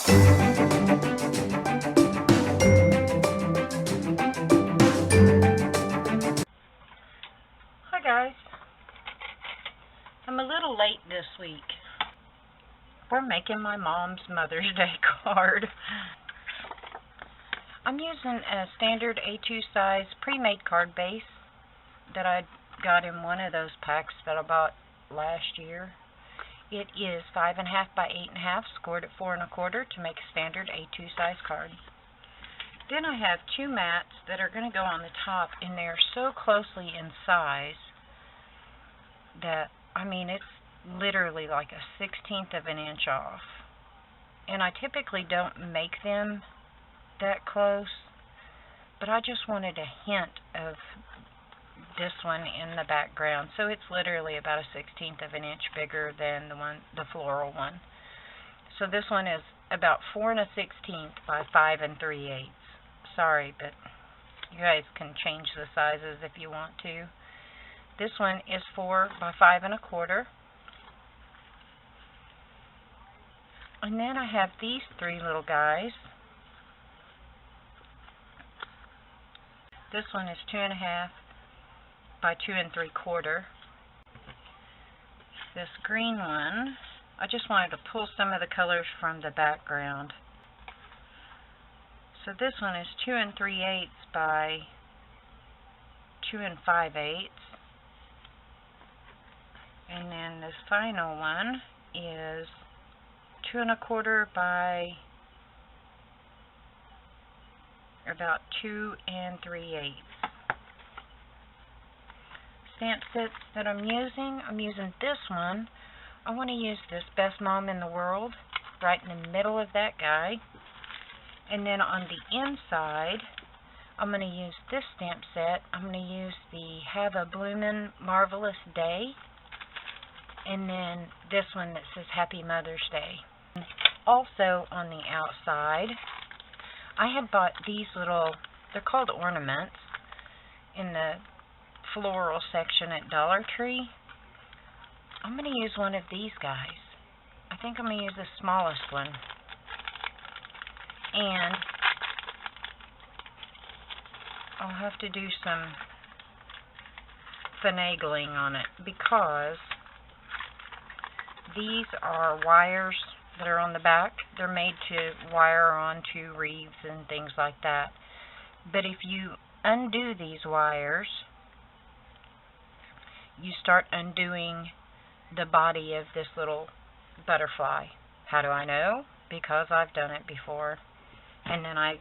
Hi guys, I'm a little late this week. We're making my mom's Mother's Day card. I'm using a standard A2 size pre-made card base that I got in one of those packs that I bought last year. It is 5.5 by 8.5, scored at 4 1/4 to make a standard A2 size card. Then I have two mats that are going to go on the top, and they're so closely in size that, I mean, it's literally like a 1/16 of an inch off. And I typically don't make them that close, but I just wanted a hint of this one in the background. So it's literally about a 1/16 of an inch bigger than the floral one. So this one is about 4 1/16 by 5 3/8. Sorry, but you guys can change the sizes if you want to. This one is 4 by 5 1/4. And then I have these three little guys. This one is 2.5 by 2 3/4. This green one, I just wanted to pull some of the colors from the background. So this one is 2 3/8 by 2 5/8. And then this final one is 2 1/4 by about 2 3/8. Stamp sets that I'm using this one. I want to use this Best Mom in the World right in the middle of that guy. And then on the inside, I'm going to use this stamp set. I'm going to use the Have a Bloomin' Marvelous Day. And then this one that says Happy Mother's Day. Also on the outside, I had bought these little, they're called ornaments, in the floral section at Dollar Tree. I'm going to use one of these guys. I think I'm going to use the smallest one. And I'll have to do some finagling on it because these are wires that are on the back. They're made to wire onto wreaths and things like that. But if you undo these wires, you start undoing the body of this little butterfly. How do I know? Because I've done it before. And then I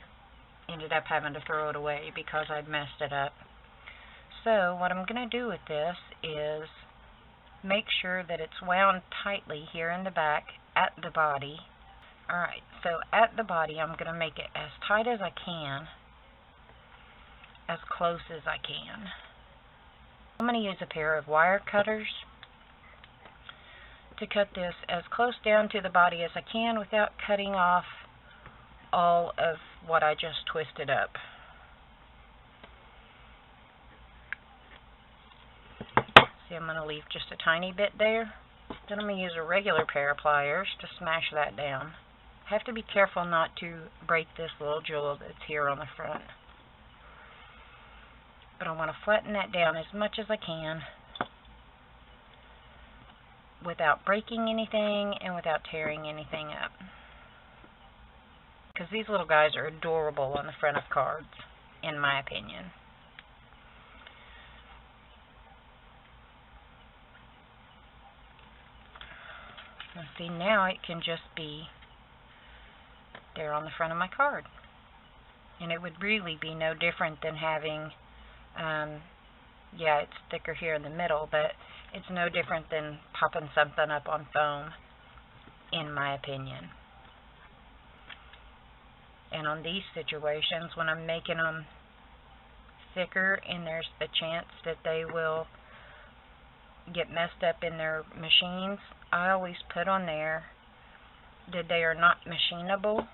ended up having to throw it away because I'd messed it up. So what I'm going to do with this is make sure that it's wound tightly here in the back at the body. Alright, so at the body I'm going to make it as tight as I can, as close as I can. I'm going to use a pair of wire cutters to cut this as close down to the body as I can without cutting off all of what I just twisted up. See, I'm going to leave just a tiny bit there. Then I'm going to use a regular pair of pliers to smash that down. Have to be careful not to break this little jewel that's here on the front. But I want to flatten that down as much as I can without breaking anything and without tearing anything up. Because these little guys are adorable on the front of cards, in my opinion. Now see, now it can just be there on the front of my card. And it would really be no different than having, yeah, it's thicker here in the middle, but it's no different than popping something up on foam, in my opinion. And on these situations, when I'm making them thicker and there's the chance that they will get messed up in their machines, I always put on there that they are not machinable,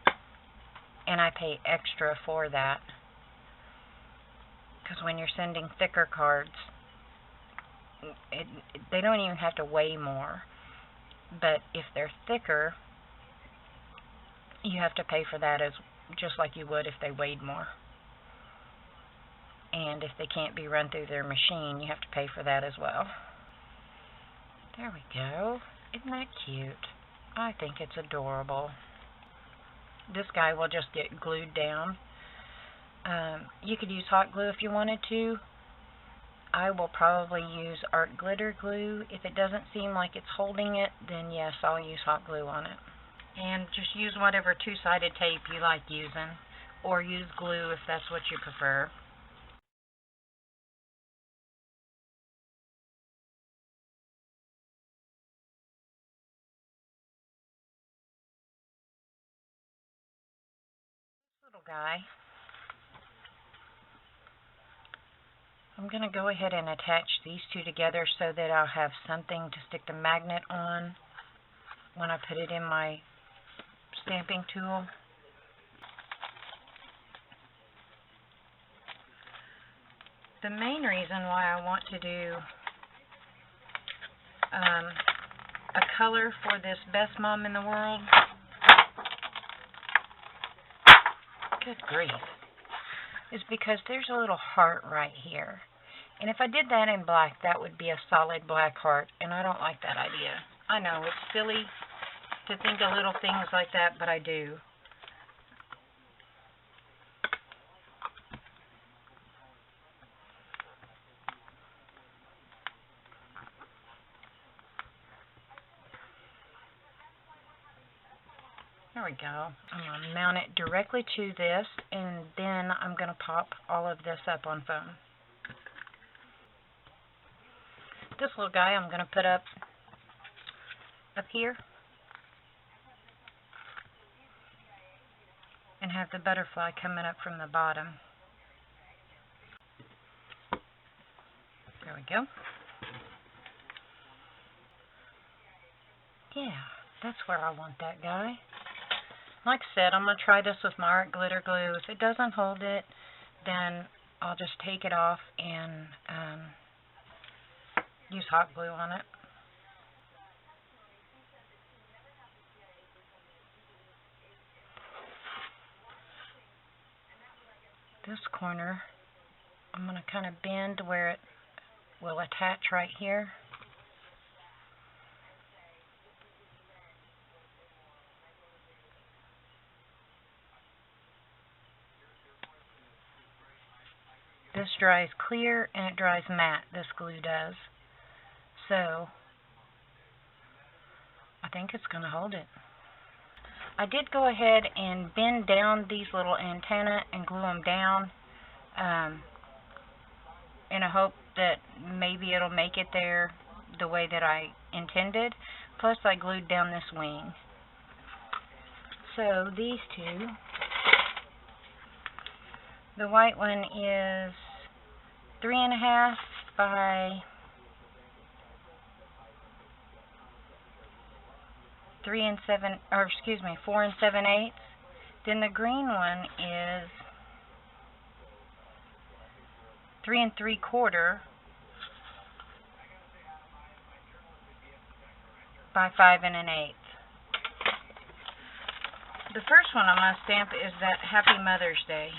and I pay extra for that. Because when you're sending thicker cards, they don't even have to weigh more. But if they're thicker, you have to pay for that as just like you would if they weighed more. And if they can't be run through their machine, you have to pay for that as well. There we go. Isn't that cute? I think it's adorable. This guy will just get glued down. You could use hot glue if you wanted to. I will probably use art glitter glue. If it doesn't seem like it's holding it, then yes, I'll use hot glue on it. And just use whatever two-sided tape you like using, or use glue if that's what you prefer. This little guy, I'm going to go ahead and attach these two together so that I'll have something to stick the magnet on when I put it in my stamping tool. The main reason why I want to do a color for this Best Mom in the World, good grief, is because there's a little heart right here. And if I did that in black, that would be a solid black heart, and I don't like that idea. I know, it's silly to think of little things like that, but I do. There we go. I'm going to mount it directly to this, and then I'm going to pop all of this up on foam. This little guy I'm going to put up here and have the butterfly coming up from the bottom. There we go. Yeah, that's where I want that guy. Like I said, I'm going to try this with my art glitter glue. If it doesn't hold it, then I'll just take it off and use hot glue on it. This corner, I'm going to kind of bend where it will attach right here. This dries clear and it dries matte, this glue does. So, I think it's going to hold it. I did go ahead and bend down these little antennae and glue them down in a hope that maybe it'll make it there the way that I intended. Plus I glued down this wing. So these two, the white one is 3.5 by 4 7/8. Then the green one is 3 3/4 by 5 1/8. The first one I'm going to stamp is that Happy Mother's Day.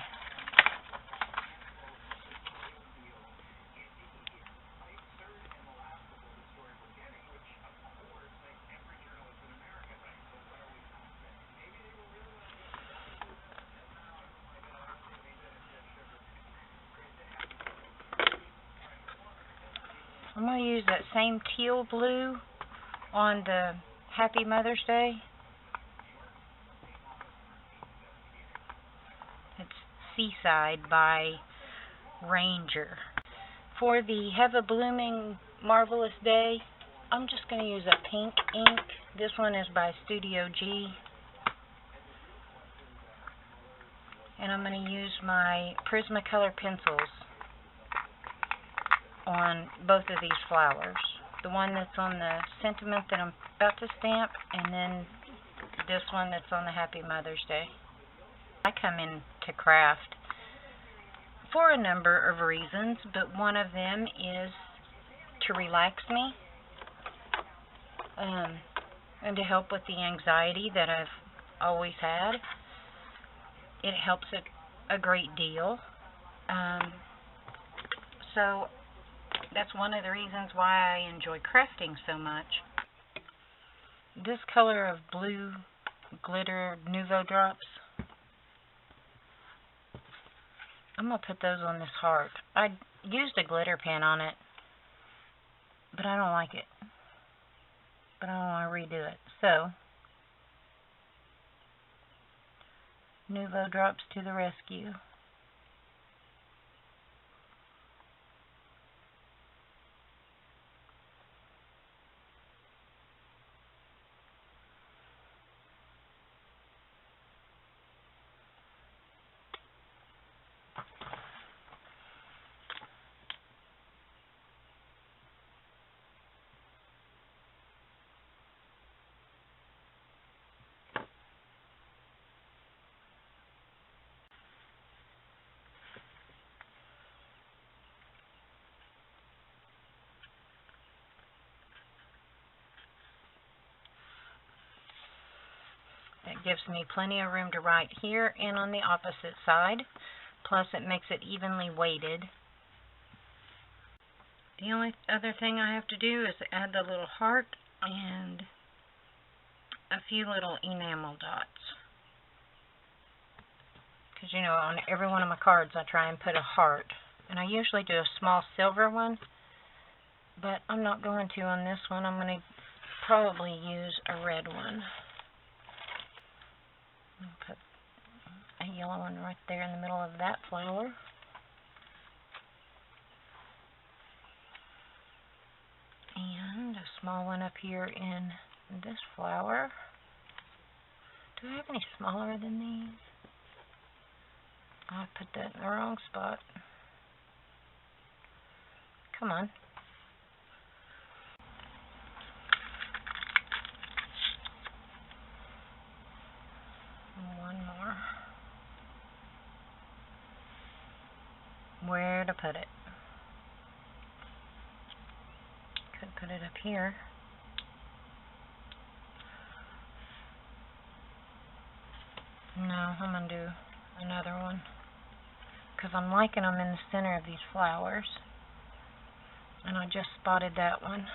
I'm going to use that same teal blue on the Happy Mother's Day. It's Seaside by Ranger. For the Have a Blooming Marvelous Day, I'm just going to use a pink ink. This one is by Studio G. And I'm going to use my Prismacolor pencils on both of these flowers. The one that's on the sentiment that I'm about to stamp, and then this one that's on the Happy Mother's Day. I come into craft for a number of reasons, but one of them is to relax me and to help with the anxiety that I've always had. It helps it a great deal. So that's one of the reasons why I enjoy crafting so much. This color of blue glitter Nuvo drops, I'm going to put those on this heart. I used a glitter pen on it, but I don't like it. But I don't want to redo it. So, Nuvo drops to the rescue. That gives me plenty of room to write here and on the opposite side. Plus it makes it evenly weighted. The only other thing I have to do is add the little heart and a few little enamel dots. Because, you know, on every one of my cards I try and put a heart. And I usually do a small silver one. But I'm not going to on this one. I'm going to probably use a red one. I'll put a yellow one right there in the middle of that flower. And a small one up here in this flower. Do I have any smaller than these? I put that in the wrong spot. Come on. One more. Where to put it? Could put it up here. No, I'm going to do another one. Because I'm liking them in the center of these flowers. And I just spotted that one.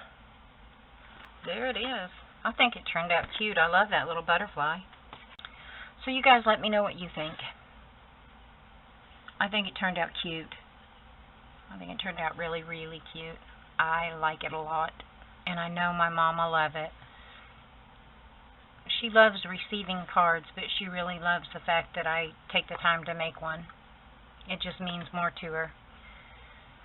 There it is. I think it turned out cute. I love that little butterfly. So you guys let me know what you think. I think it turned out cute. I think it turned out really, really cute. I like it a lot. And I know my mom will love it. She loves receiving cards, but she really loves the fact that I take the time to make one. It just means more to her.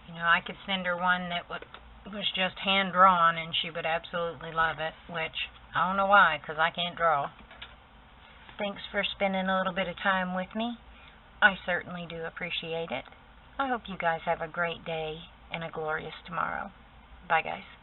You know, I could send her one that was just hand-drawn, and she would absolutely love it, which I don't know why, because I can't draw. Thanks for spending a little bit of time with me. I certainly do appreciate it. I hope you guys have a great day and a glorious tomorrow. Bye, guys.